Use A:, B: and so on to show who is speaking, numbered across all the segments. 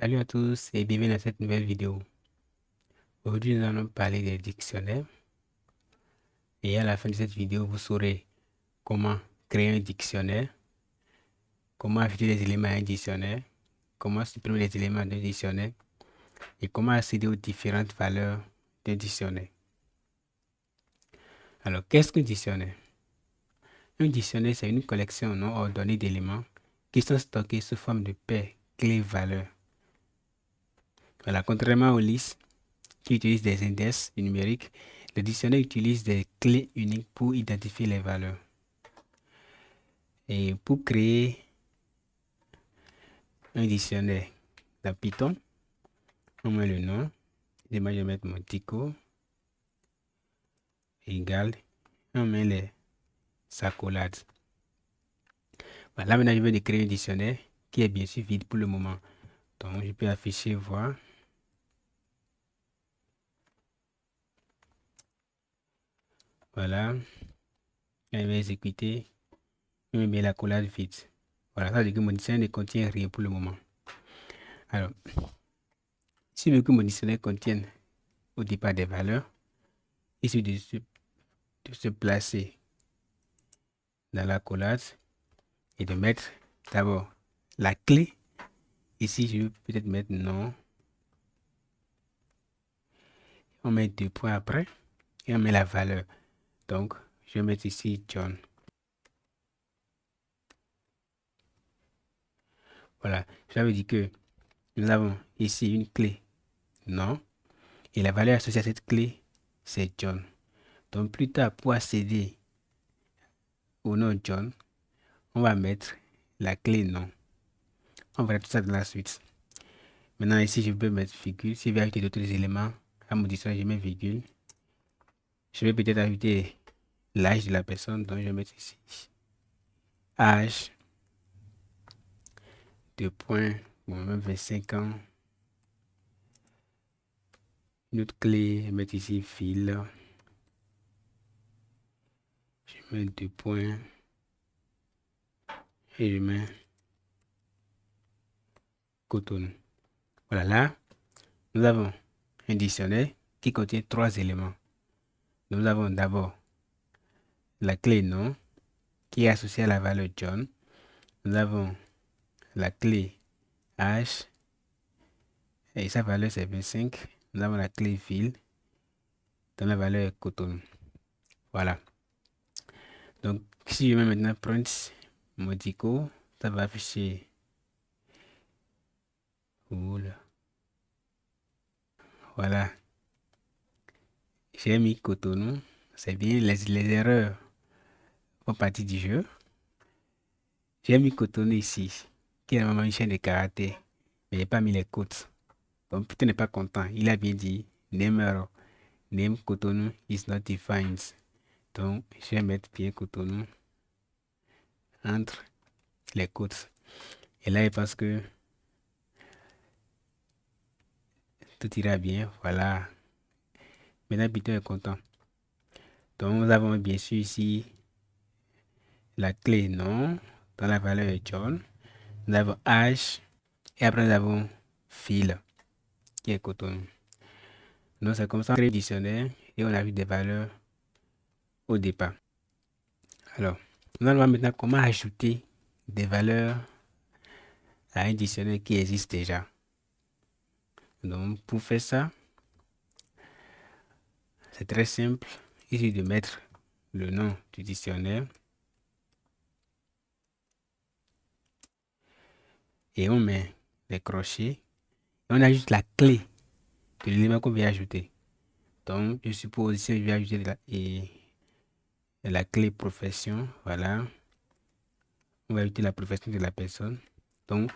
A: Salut à tous et bienvenue dans cette nouvelle vidéo. Aujourd'hui, nous allons parler des dictionnaires et à la fin de cette vidéo, vous saurez comment créer un dictionnaire, comment ajouter des éléments à un dictionnaire, comment supprimer les éléments d'un dictionnaire et comment accéder aux différentes valeurs d'un dictionnaire. Alors, qu'est-ce qu'un dictionnaire? Un dictionnaire, c'est une collection non ordonnée d'éléments qui sont stockés sous forme de paires, clés, valeurs. Voilà, contrairement aux listes qui utilisent des index numériques, le dictionnaire utilise des clés uniques pour identifier les valeurs. Et pour créer un dictionnaire dans Python, on met le nom. Et moi, je vais mettre mon tico égal. On met les accolades. Voilà, maintenant, je vais créer un dictionnaire qui est bien sûr vide pour le moment. Donc, je peux afficher voir. Voilà. Je vais exécuter. Je vais mettre l'accolade vide. Voilà, ça veut dire que mon dictionnaire ne contient rien pour le moment. Alors, si je veux que mon dictionnaire contienne au départ des valeurs, il suffit de se placer dans l'accolade et de mettre d'abord la clé. Ici, je vais peut-être mettre non. On met 2 points après et on met la valeur. Donc, je vais mettre ici John. Voilà, ça veut dire que nous avons ici une clé non et la valeur associée à cette clé, c'est John. Donc, plus tard, pour accéder au nom John, on va mettre la clé non. On verra tout ça dans la suite. Maintenant, ici, je peux mettre virgule. Si je veux ajouter d'autres éléments à mon dictionnaire, je mets virgule. Je vais peut-être ajouter l'âge de la personne, donc je vais mettre ici âge, 2 points, bon, même 25 ans. Une autre clé, je vais mettre ici fil. Je mets 2 points et je mets coton. Voilà, là, nous avons un dictionnaire qui contient 3 éléments. Nous avons d'abord la clé nom qui est associée à la valeur John. Nous avons la clé âge et sa valeur c'est 25. Nous avons la clé fil dont la valeur est coton. Voilà. Donc, si je mets maintenant print modico, ça va afficher. Oula. Voilà. J'ai mis Cotonou. C'est bien, les erreurs font partie du jeu. J'ai mis Cotonou ici, qui est normalement une chaîne de karaté, mais il n'a pas mis les côtes. Donc, Python n'est pas content. Il a bien dit name error. Name Cotonou is not defined. Donc, je vais mettre bien Cotonou entre les côtes. Et là, il pense que tout ira bien. Voilà. Maintenant, Python est content. Donc, nous avons bien sûr ici la clé non, dans la valeur est John. Nous avons âge et après nous avons fil qui est coton. Donc, c'est comme ça qu'on crée le dictionnaire et on a vu des valeurs au départ. Alors, nous allons voir maintenant comment ajouter des valeurs à un dictionnaire qui existe déjà. Donc, pour faire ça, c'est très simple. Il suffit de mettre le nom du dictionnaire et on met les crochets et on ajoute la clé de l'élément qu'on veut ajouter. Donc, je suppose ici, je vais ajouter la clé profession. Voilà. On va ajouter la profession de la personne. Donc,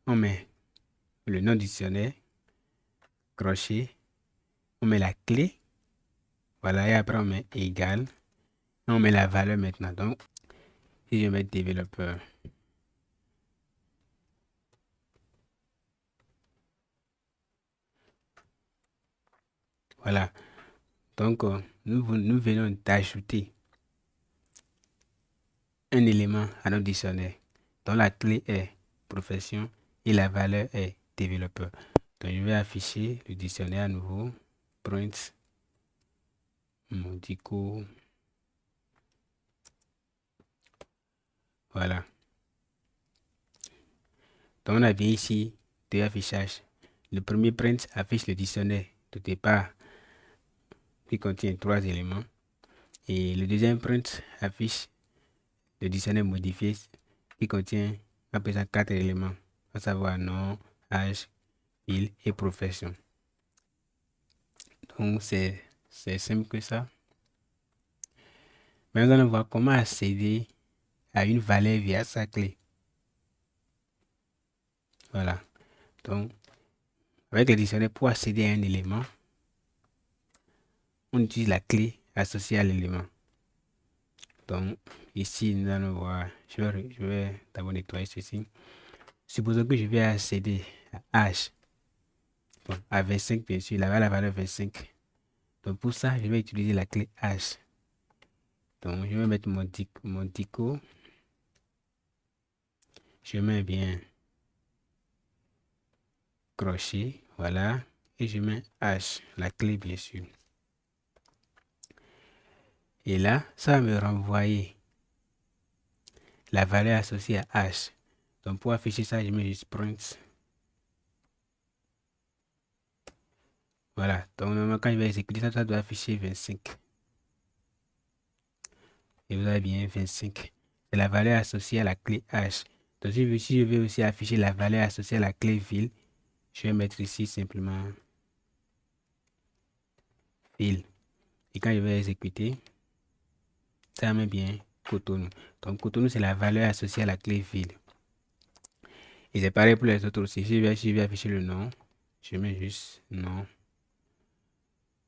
A: on met le nom du dictionnaire, crochet, on met la clé. Voilà, et après on met égal. On met la valeur maintenant. Donc, si je mets développeur, voilà. Donc, nous venons d'ajouter un élément à notre dictionnaire dont la clé est profession et la valeur est développeur. Donc, je vais afficher le dictionnaire à nouveau. Print Modico. Voilà. Donc, on a bien ici deux affichages. Le premier print affiche le dictionnaire de départ qui contient 3 éléments. Et le deuxième print affiche le dictionnaire modifié qui contient à présent 4 éléments, à savoir nom, âge, ville et profession. Donc, c'est simple que ça. Maintenant, nous allons voir comment accéder à une valeur via sa clé. Voilà. Donc, avec le dictionnaire, pour accéder à un élément, on utilise la clé associée à l'élément. Donc, ici, nous allons voir, je vais d'abord nettoyer ceci. Supposons que je vais accéder à H. Bon, à 25, bien sûr, là-bas, la valeur 25. Donc, pour ça, je vais utiliser la clé H. Donc, je vais mettre mon dico. Je mets bien crochet, voilà. Et je mets H, la clé, bien sûr. Et là, ça va me renvoyer la valeur associée à H. Donc, pour afficher ça, je mets juste print. Voilà. Donc, normalement, quand je vais exécuter ça, ça doit afficher 25. Et vous avez bien 25. C'est la valeur associée à la clé H. Donc, si je veux aussi afficher la valeur associée à la clé ville, je vais mettre ici simplement ville. Et quand je vais exécuter, ça met bien Cotonou. Donc, Cotonou, c'est la valeur associée à la clé ville. Et c'est pareil pour les autres aussi. Si je vais afficher le nom, je mets juste nom.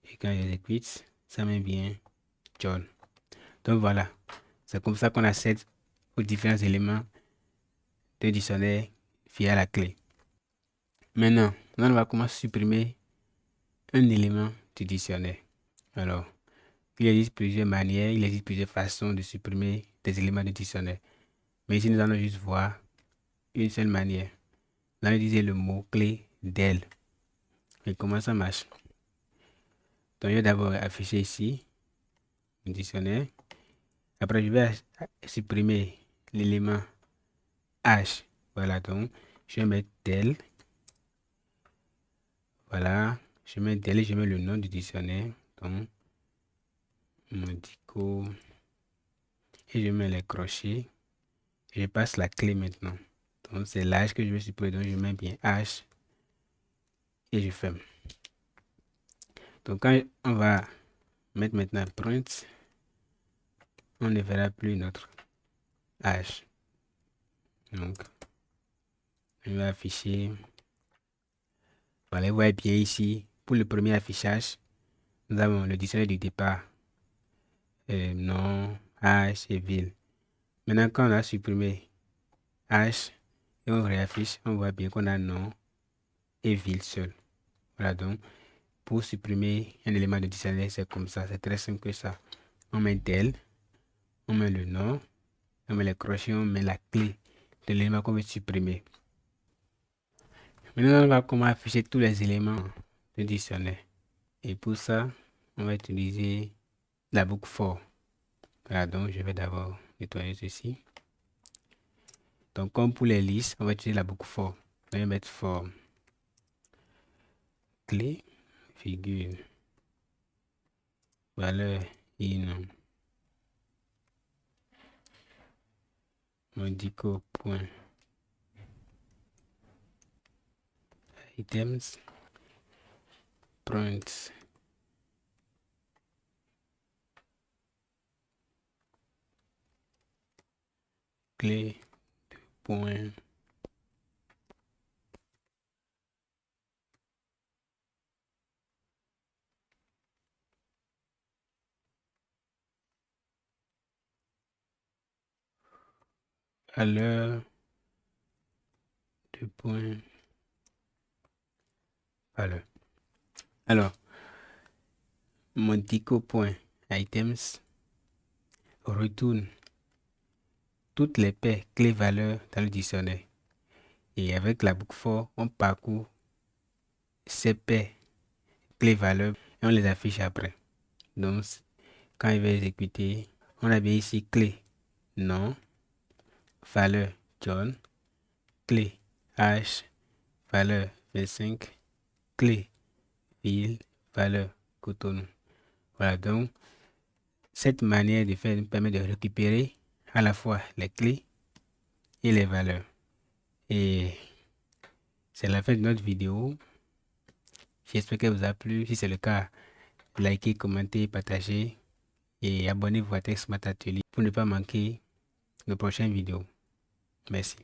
A: Et quand j'exécute, ça met bien John. Donc voilà, c'est comme ça qu'on accède aux différents éléments de dictionnaire via la clé. Maintenant, on va comment supprimer un élément du dictionnaire. Alors, il existe plusieurs manières, il existe plusieurs façons de supprimer des éléments du dictionnaire. Mais ici, nous allons juste voir une seule manière. Nous allons utiliser le mot-clé del. Et comment ça marche? Donc, je vais d'abord afficher ici le dictionnaire. Après, je vais supprimer l'élément H. Voilà, donc, je vais mettre del. Voilà, je mets del et je mets le nom du dictionnaire. Donc, Modico. Et je mets les crochets. Je passe la clé maintenant. Donc, c'est l'âge que je vais supprimer. Donc, je mets bien H. Et je ferme. Donc, quand on va mettre maintenant print, on ne verra plus notre H. Donc, je vais afficher. Voilà, vous voyez bien ici, pour le premier affichage, nous avons le dictionnaire du départ, nom, âge et ville. Maintenant, quand on a supprimé âge et on réaffiche, on voit bien qu'on a nom et ville seul. Voilà, donc, pour supprimer un élément de dictionnaire, c'est comme ça, c'est très simple que ça. On met del, on met le nom, on met les crochets, on met la clé de l'élément qu'on veut supprimer. Maintenant, on va comment afficher tous les éléments du dictionnaire. Et pour ça, on va utiliser la boucle for. Voilà, donc je vais d'abord nettoyer ceci. Donc, comme pour les listes, on va utiliser la boucle for. On va mettre for clé, virgule, valeur in modico point items print clé point valeur de point valeur. Alors, modico point items retourne toutes les paires clés valeurs dans le dictionnaire. Et avec la boucle for, on parcourt ces paires clés-valeurs et on les affiche après. Donc, quand il va exécuter, on a bien ici clé, nom, valeur John, clé H, valeur 25, clé ville, valeur Cotonou. Voilà, donc cette manière de faire nous permet de récupérer à la fois les clés et les valeurs. Et c'est la fin de notre vidéo. J'espère qu'elle vous a plu. Si c'est le cas, likez, commentez, partagez et abonnez-vous à TechSmart Atelier pour ne pas manquer nos prochaines vidéos. Merci.